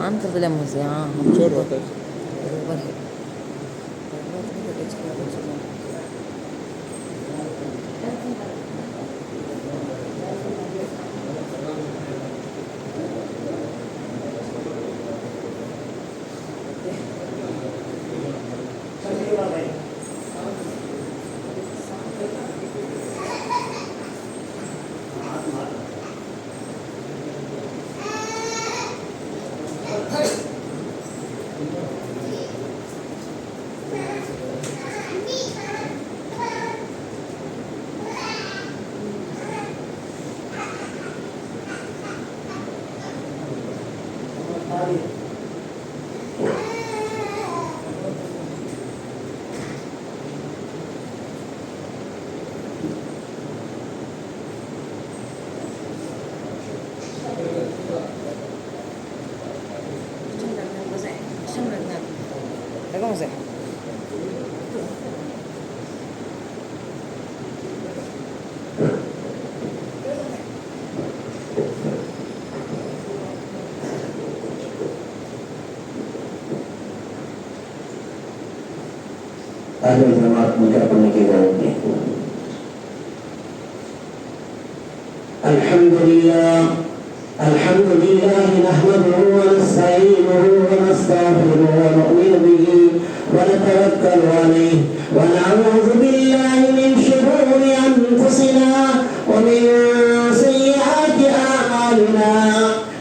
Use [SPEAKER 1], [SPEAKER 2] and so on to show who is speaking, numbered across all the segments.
[SPEAKER 1] Antes della musica, ¿cómo se?
[SPEAKER 2] Ahli jemaat mengucapkan kita Alhamdulillah nahmaduhu wa nasta'inuhu wa nastaghfiruhu wa nu'minu bihi wa natawakkalu alayhi wa na'udzu billahi min shururi anfusina wa min sayyiati a'malina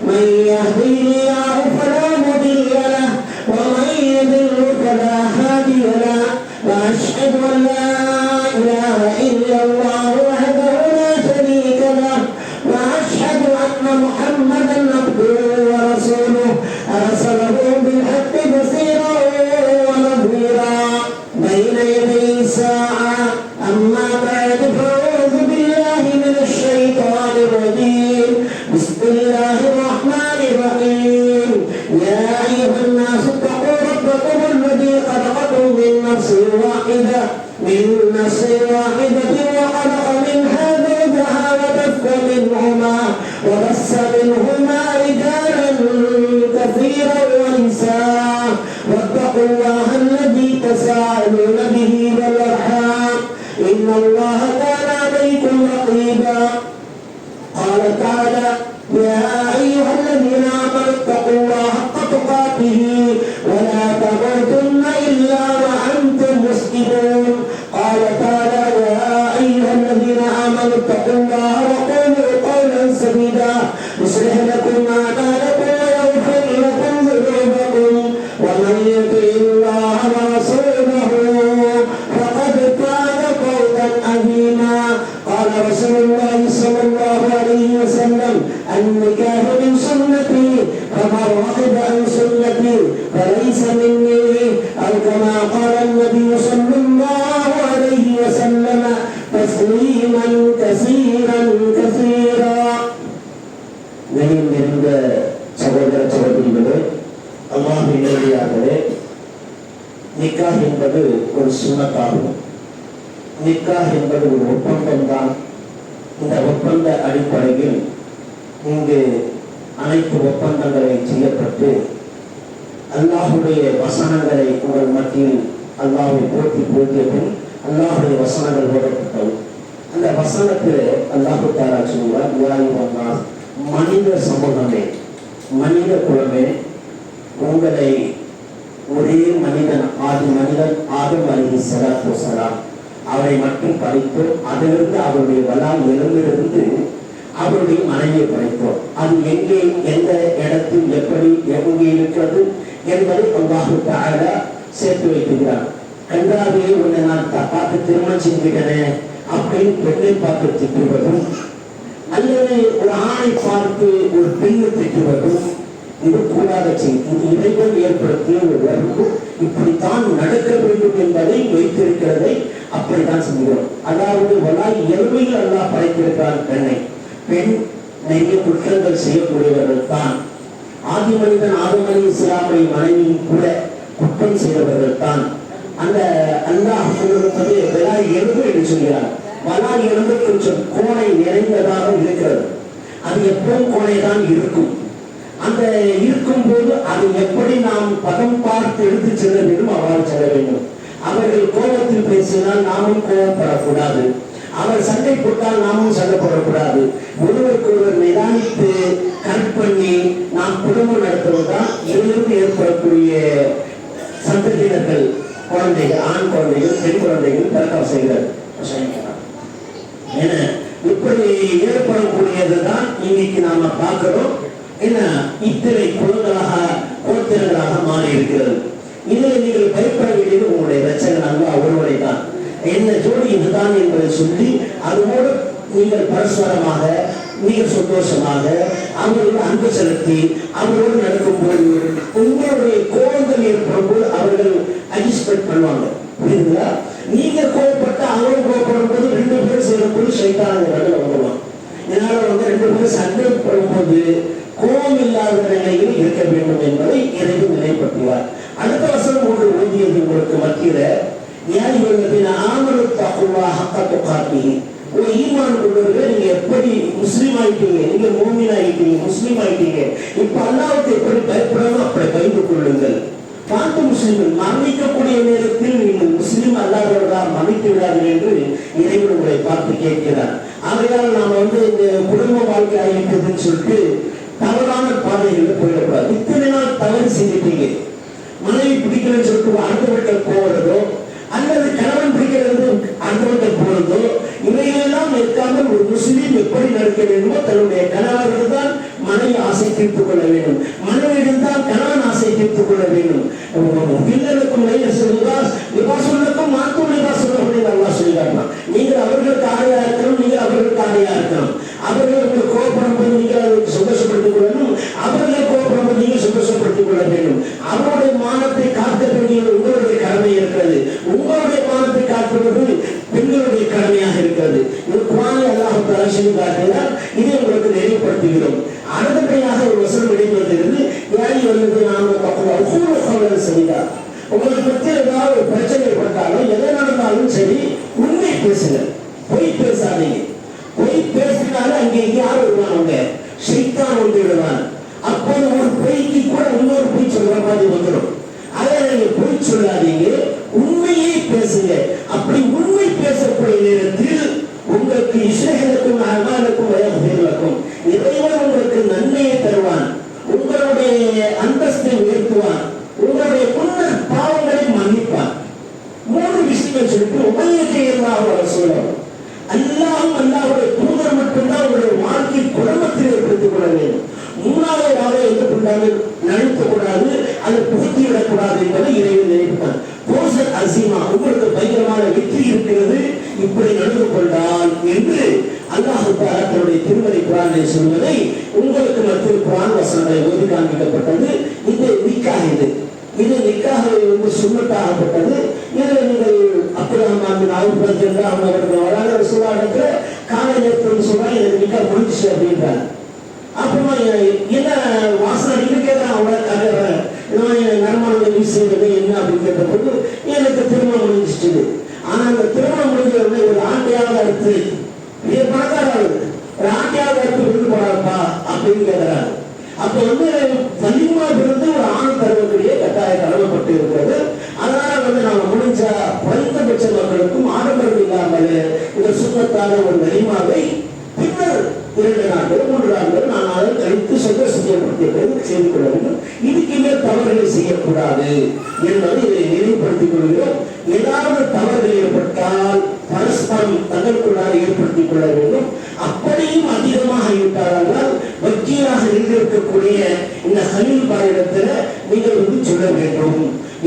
[SPEAKER 2] man yahdihillahu fala mudilla lahu wa man yudlil fala hadiya lahu وأشهد أن لا إله إلا الله وحده لا شريك له وأشهد أن محمدا عبده ورسوله أرسله بالحق بصيرا ونذيرا بين يدي الساعة أما بعد فأعوذ بالله من الشيطان الرجيم بسم الله الرحمن الرحيم يا أيها الناس اتقوا ربكم الذي خلقكم من نفس واحدة وخلق منها زوجها وبث منهما رجالا كثيرا ونساء واتقوا الله الذي تساءلون به والأرحام إن الله كان عليكم رقيبا قال تعالى يا أيها الذين آمنوا اتقوا الله حق تقاته ولا تموتن إلا وأنتم مسلمون قال تعالى يا أيها الذين آمنوا اتقوا الله وقولوا قولا سديدا يصلح لكم أعمالكم ويغفر لكم ذنوبكم ومن يطع الله ورسوله فقد فاز فوزا عظيما قال رسول الله صلى الله عليه وسلم النكاح من سنتي فمن رغب عن سنتي فليس مني أو كما قال النبي صلى الله عليه وسلم تسليما كثيرا كثيرا நிறைந்த சகோதர சகோதரிகளே அல்லாஹ்வின் நேரடியாகவே நிக்காஹ் என்பது ஒரு சுன்னத்தாகும். நிக்காஹ் என்பது ஒரு ஒப்பந்தம் தான். இந்த ஒப்பந்த அடிப்படையில் இங்கு அனைத்து ஒப்பந்தங்களை செய்யப்பட்டு அல்லாஹுடைய வசனங்களை உங்கள் மத்தியில் அல்லாஹை போற்றி போற்றிய பின் அல்லாஹுடைய வசனங்கள் ஓடப்பட்டது. அந்த வசனத்தில் அல்லாஹு தாலா சொல்வார், மனித சமூகமே, மனித குலமே, உங்களை ஒரே மனிதன் ஆதம் அலைஹிஸ்ஸலாத்து வஸ்ஸலாம் அவரை மட்டும் படைத்தோம். அதிலிருந்து அவருடைய வலால் எழுந்திலிருந்து அவருடைய மனைவியை படைத்தோம். அது எங்கே, எந்த இடத்தில், எப்படி, எங்கே இருக்கிறது என்பதை அல்லாஹு தஆலா சேர்த்து வைக்கிறார். கன்றாவியை உன்னை நான் பார்த்து திருமணம் செஞ்சுக்கிறேன் அப்படின்னு பெண்ணை பார்த்து திட்டுவதும், அல்லது ஒரு ஆணை பார்த்து ஒரு பெண்ணை திட்டுவதும் இது கூடாத செய்தி. இது இறைவன் ஏற்படுத்திய ஒரு வரம்பு. இப்படித்தான் நடக்க வேண்டும் என்பதை வைத்திருக்கிறதை அப்படித்தான் செஞ்சுக்கிறோம். அதாவது வலாய் இயல்பையில் அல்லாஹ் படைத்திருக்கிறான் பெண்ணை. பெண் நிறைய குற்றங்கள் செய்யக்கூடியவர்கள் தான். ஆதி மனிதன் ஆதம் அலைஹிஸ்ஸலாமுடைய மனைவியும் கூட குற்றம் செய்தவர்கள் தான். அந்த அல்லாஹ் சொல்லுவது விலா எலும்பு என்று சொல்கிறார். வலா எலும்பு கொஞ்சம் கோணை நிறைந்ததாக இருக்கிறது. அது எப்பவும் கோணைதான் இருக்கும். அந்த இருக்கும் போது அது எப்படி நாம் பதம் பார்த்து எடுத்து செல்ல வேண்டும், அவ்வாறு செல்ல வேண்டும். அவர்கள் கோபத்தில் பேசினால் நாமும் கோபப்படக்கூடாது. அவர் சண்டை போட்டால் நாமும் சண்டை போடக்கூடாது. ஒருவருக்கு ஒருவர் நிதானித்து கட் பண்ணி நாம் குடும்பம் நடத்துவதுதான் இதிலிருந்து ஏற்படக்கூடிய சந்ததியினர்கள், குழந்தைகள், ஆண் குழந்தைகள், பெண் குழந்தைகள் பிறக்க என இப்படி ஏற்படக்கூடியதுதான் இன்னைக்கு நாம பார்க்கிறோம். என்ன இத்தனை குலங்களாக கோத்திரங்களாக மாறி இருக்கிறது. இதில் நீங்கள் பயப்பட வேண்டியது உங்களுடைய ரட்சகன் அல்லாஹ் ஒருவரை தான். என்ன ஜோடி இதுதான் என்பதை சொல்லி அதோடு நீங்கள் பரஸ்பரமாக நீங்கள் சந்தோஷமாக அவர்களுக்கு அன்பு செலுத்தி அவரோடு நடக்கும் போது உங்களுடைய கோபங்கள் ஏற்படும் போது அவர்கள் அட்ஜஸ்ட்மெண்ட் பண்ணுவாங்க. புரியுதுங்களா? நீங்க கோபப்பட்ட அவரும் கோபப்படும் போது ரெண்டு பேரும் சேரும் போது சைத்தான நடுவில் வந்துடுவான். இதனால ரெண்டு பேரும் சண்டை போடும்போது கோபம் இல்லாத நிலையில் இருக்க வேண்டும் என்பதை இறைவன் நிலைப்படுத்துவார். அடுத்த வசனம் ஒன்று ஓதியது உங்களுக்கு மத்தியில ஈமான் கொண்டவர்கள் நீங்க எப்படி முஸ்லீம் ஆயிட்டீங்க, நீங்க மோமின் ஆயிட்டீங்க, முஸ்லீம் ஆயிட்டீங்க. இப்ப அல்லாஹ்வுக்கு எப்படி பயப்படாம அப்படி பயந்து கொள்ளுங்கள். பார்த்து முஸ்லீம்கள் மரணிக்கக்கூடிய நேரத்தில் நீங்கள் முஸ்லீம் அல்லாதவர்களாக மன்னித்து விடாதீர்கள் என்று இறைவன் உங்களை பார்த்து கேட்கிறார். ஆகையால் நாம இந்த குடும்ப வாழ்க்கை ஆகிட்டதுன்னு சொல்லிட்டு தவறான பாதைகளில் போயிடக்கூடாது. இத்தனை நாள் தவறு செஞ்சுட்டீங்க. மனைவி பிடிக்கலன்னு சொல்லிட்டு அடுத்தவர்கள் போகிறதோ அல்லது கணவன் பிடிக்கிறது அடுத்தவர்கள் போறதோ இவைகளெல்லாம் இருக்காமல் ஒரு முஸ்லீம் எப்படி நடக்க வேண்டுமோ தன்னுடைய கணவர்கள் தான் மனைவி ஆசை தீர்த்துக் கொள்ள வேண்டும், மனைவியிடம் தான் கணவன் ஆசை தீர்த்துக் கொள்ள வேண்டும். பிள்ளைகளுக்கும் லிபாசுக்கும் மாற்றும் லிபாசுக்கும் நல்லா சொல்லி காட்டலாம். நீங்கள் அவர்களுக்கு ஆடையா இருக்கணும், நீங்கள் அவர்களுக்கு ஆடையா இருக்கணும். அவர்களுக்கு கோபப்படும் போது நீங்கள் அவர்களுக்கு சந்தோஷப்படுத்திக் கொள்ளணும், அவர்கள் கோபப்படும் போது நீங்கள் சந்தோஷப்படுத்திக் கொள்ள வேண்டும். அவருடைய மானத்தை காக்க வேண்டியது உங்களுடைய கடமை இருக்கிறது. உங்களுடைய மானத்தை காப்பது பெண்களுடைய கடமையாக இருக்கிறது. இது குர்ஆனில் அல்லாஹ் தஆலா சொல்லி காட்டினார். இதை உங்களுக்கு நினைவுபடுத்துகிறோம். அடுத்தபடியாக ஒரு வசனம் இடைவெளிகிறது. யாரி வருவது நாம தக்குவா செய்தார். உங்களுக்கு பற்றி ஏதாவது ஒரு பிரச்சனை ஏற்பட்டாலும் எதை நடந்தாலும் சரி உண்மை பேசுங்க, பொய் பேசாதீங்க. பொய் பேசினாலும் அங்கே யார் வருவாங்க? ஷைத்தான் வந்து விடுவான். அப்போது ஒரு பொய்க்கு கூட இன்னொரு பொய் சொல்ற மாதிரி வந்துடும். அதை நீங்க பொய் சொல்லாதீங்க, உண்மையை பேசுங்க. அப்படி உண்மை பேசக்கூடிய நேரத்தில் உங்களுக்கு இஸ்ரேலுக்கும் அமாலுக்கும் வயதுக்கும் இறைவன் உங்களுக்கு நன்மையை தருவான், உங்களுடைய அந்தஸ்தை உயர்த்துவான், உங்களுடைய முன்னர் பாவங்களை மன்னிப்பான். மூணு விஷயங்கள் சொல்லிட்டு உபயோகத்தை எல்லாம் சொல்லணும். அல்லாஹ்வும் அல்லாஹ்வுடைய தூதர் மட்டும்தான் உங்களுடைய வாழ்க்கை குடும்பத்தில் ஏற்படுத்திக் கொள்ள வேண்டும். மூணாவது யாரை எதிர்கொண்டாங்க நடத்தக்கூடாது, அதை புகுத்தி விடக்கூடாது என்பதை இறைவன் நினைப்பான். போசல் அசீமா உங்களுக்கு பயங்கரமான வெற்றி இருக்கிறது இப்படி நடந்து கொண்டால் என்று அல்லாஹ் தஆலா தன்னுடைய திருமறை குர்ஆனிலே சொல்வதை உங்களுக்கு மற்றொரு குர்ஆன் வசனங்களை ஓதி காண்பிக்கப்பட்டது. இது நிக்காஹ், இது நிக்காஹ் சுன்னத்தாகப்பட்டது. இதில் நீங்கள் அப்துல் அவர்கள் வராத ரசூலுல்லாஹ்வுக்கு காலை நேரத்தில் சொன்னால் எனக்கு நிக்காஹ் முடிஞ்சிச்சு அப்படின்றாங்க. அப்புறமா என்ன வாசனை இருக்கிறேன் அவங்கள கதைறேன் நர்மானங்கள் வீசுறது என்ன அப்படின்னு கேட்டபோது எனக்கு திருமணம் முடிஞ்சிச்சு. ஆனா அந்த திருமணம் முடிஞ்ச ஒரு ஆண்டையாக அடுத்து பணக்காராக ஒரு ஆண்டையாக அடுத்து விருந்து போறாருப்பா அப்படின்னு கேட்கிறாரு. அப்ப வலிமா விருந்து ஒரு ஆண் தருவக்கூடிய கட்டாய கடமைப்பட்டு இருக்கிறது. அதனால நாம முடிஞ்ச குறைந்தபட்ச மக்களுக்கும் ஆடம்பரம் இல்லாமல் இந்த சுத்தத்தான ஒரு வலிமாவை பின்னர் 2 நாட்கள் 3 நாட்கள் 4 நாட்கள் கழித்து சந்தோஷப்படுத்திய செய்து கொள்ள வேண்டும். இதுக்கு மேல் தவறுகளை செய்யக்கூடாது என்பதை இதை நினைவுபடுத்திக் கொள்கிறோம். ஏதாவது தவறுகள் ஏற்பட்டால் பரஸ்பரம் தங்களுக்குள்ளாக ஏற்படுத்திக் கொள்ள வேண்டும். அப்படியும் அதிகமாக விட்டார்கள் வக்கீலாக இருக்கக்கூடிய இந்த ஹலீல் பாயிடத்தில் நீங்கள் சொல்ல வேண்டும்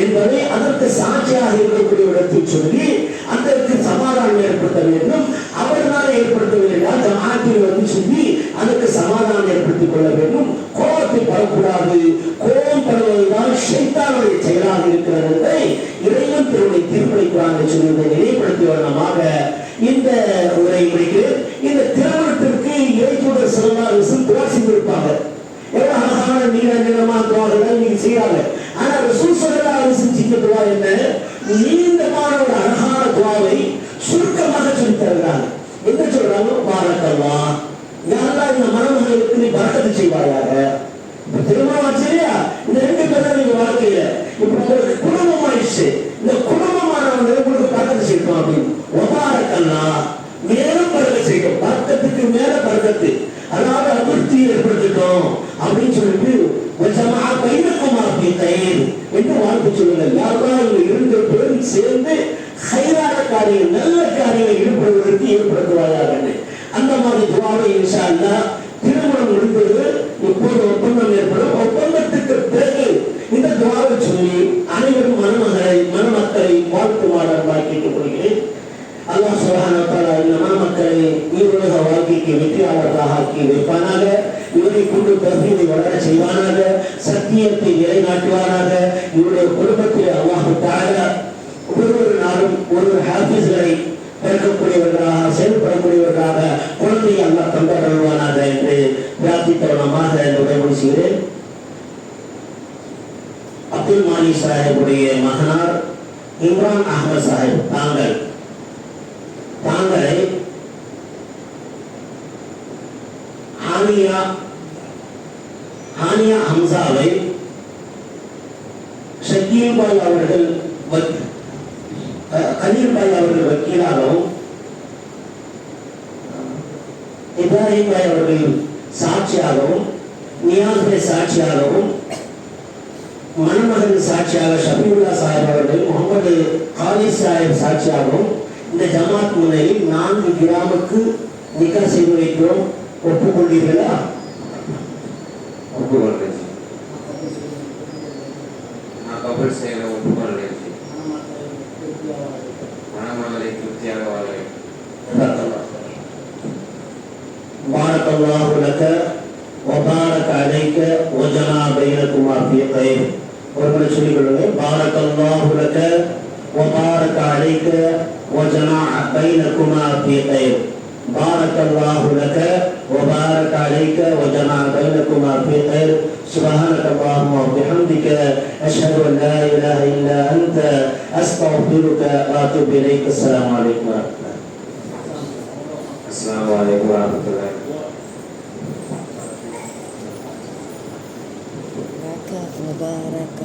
[SPEAKER 2] என்பதை அதற்கு சாட்சியாக இருக்கக்கூடிய இடத்தில் சொல்லி அதற்கு சமாதானம் ஏற்படுத்த வேண்டும். அவர்களால் ஏற்படுத்தவில்லை ஜமாத்தில் சொல்லி அதற்கு சமாதானம் ஏற்படுத்திக் கொள்ள வேண்டும். கோபத்தை படக்கூடாது. கோபம் படுவதுதான் ஷைத்தானுடைய செயலாக இருக்கிறது என்பதை இறைவன் தன்னுடைய திருமறை குர்ஆனிலே சொல்வதை நினைவுபடுத்திய வண்ணமாக இந்த உரை முடிக்கிறேன். இந்த திருமணத்திற்கு இறைத்தூதர் ஸல்லல்லாஹு அலைஹி வஸல்லம் துஆ செய்திருப்பாங்க. எவ்வளவு அழகான நீளமா துவார்கள் நீங்க செய்யறாங்க. ஆனா ரசூல் ஸல்லல்லாஹு அலைஹி வஸல்லம் செஞ்ச துவா என்ன? நீண்டமான ஒரு அழகான துவாவை சுருக்கமாக சொல்லி தருகிறாங்க. என்ன சொல்றாங்க? பாரக்கல்லாஹ், யா அல்லாஹ் இந்த மணமகளுக்கு நீ பரக்கத்து செய்வாயாக. இப்ப திருமணம் ஆச்சு இல்லையா, இந்த 2 பேர் தான் நீங்க வாழ்க்கையில இப்ப உங்களுக்கு குடும்பம் ஆயிடுச்சு, இந்த குடும்பமானவங்க உங்களுக்கு பரக்கத்து செய்யணும் அப்படின்னு. ஒபாரக்கல்லாஹ், மேலும் பரக்கத்து செய்யணும், பரக்கத்துக்கு மேல பரக்கத்து, அதாவது அபிவிருத்தி ஏற்படுத்திட்டோம் அப்படின்னு சொல்லிட்டு என்று வாழ்த்து சொல்லுங்கள். யாராவது 2 பேரும் சேர்ந்து ஹைரான காரியம், நல்ல காரியங்களை ஈடுபடுவதற்கு ஏற்படுத்துவாயாக. அந்த மாதிரி துவாவை இன்ஷா அல்லாஹ் திருமணம் முடிந்தது இப்போது ஒப்பந்தம் ஏற்படும். ஒப்பந்தத்துக்கு பிறகு இந்த துவாவை சொல்லி அனைவரும் மணமக்களை வாழ்த்துமாறு கேட்டுக் கொள்கிறேன். அல்லாஹ் சுப்ஹானஹு வ தஆலா இந்த மணமக்களை ஈருலக வாழ்க்கைக்கு வெற்றியாளர்களாக ஆக்கி வைப்பானாக. இவரை கொண்டு தௌஹீதை வளர செய்வானாக, சத்தியத்தை நிலைநாட்டுவானாக. இவருடைய குடும்பத்தில் அல்லாஹ் தஆலா ஒவ்வொரு நாளும் ஒரு ஹாஃபிஸ்களை பிறக்கக்கூடியவர்களாக, செயல்படக்கூடியவர்களாக குழந்தையை அல்லாஹ் தந்தருள்வானாக என்று பிரார்த்தித்தவனமாக உரையாடல் செய்கிறேன். அப்துல் மாலி சாஹிபுடைய மகனார் இம்ரான் அஹ்மத் சாஹிப் தாங்களை ஹானியா ஹம்சாவை ஷக்கீல் பாய் அவர்கள் கலீல் பாய் அவர்கள் வக்கீலாகவும், இப்ராஹிம் பாய் அவர்கள் சாட்சியாகவும், நியாஸ் பாய் சாட்சியாகவும், மணமகன் சாட்சியாக ஷபீவுல்லா சாஹிப் அவர்கள், முகமது காலித் சாஹிப் சாட்சியாகவும் இந்த ஜமாத் முன்னிலையில் 4 கிராமுக்கு நிக்கா செய்து வைக்கிறோம். ஒப்புக்கொள்வீர்களா?
[SPEAKER 3] ஒப்புக்கொள்கிறேன். நான் கபல் செய்ய ஒப்புக்கொள்கிறேன். மனமகளை திருப்தியாக வாழ்கிறேன்.
[SPEAKER 2] பாரக்கல்லாஹு லக வ பாரக அலைக வ ஜமா பைனகுமா ஃபீ கைர். ஒருமுறை சொல்லிக் கொள்ளுங்கள். பாரக்கல்லாஹு லக வ பாரக அலைக வ ஜமா பைனகுமா ஃபீ கைர். بارك الله لك وبارك عليك وجمع بينكما في خير. سبحانك اللهم وبحمدك أشهد أن لا إله إلا أنت أستغفرك وأتوب إليك. السلام عليكم ورحمة الله.
[SPEAKER 3] السلام عليكم ورحمة الله.
[SPEAKER 1] Mubarak.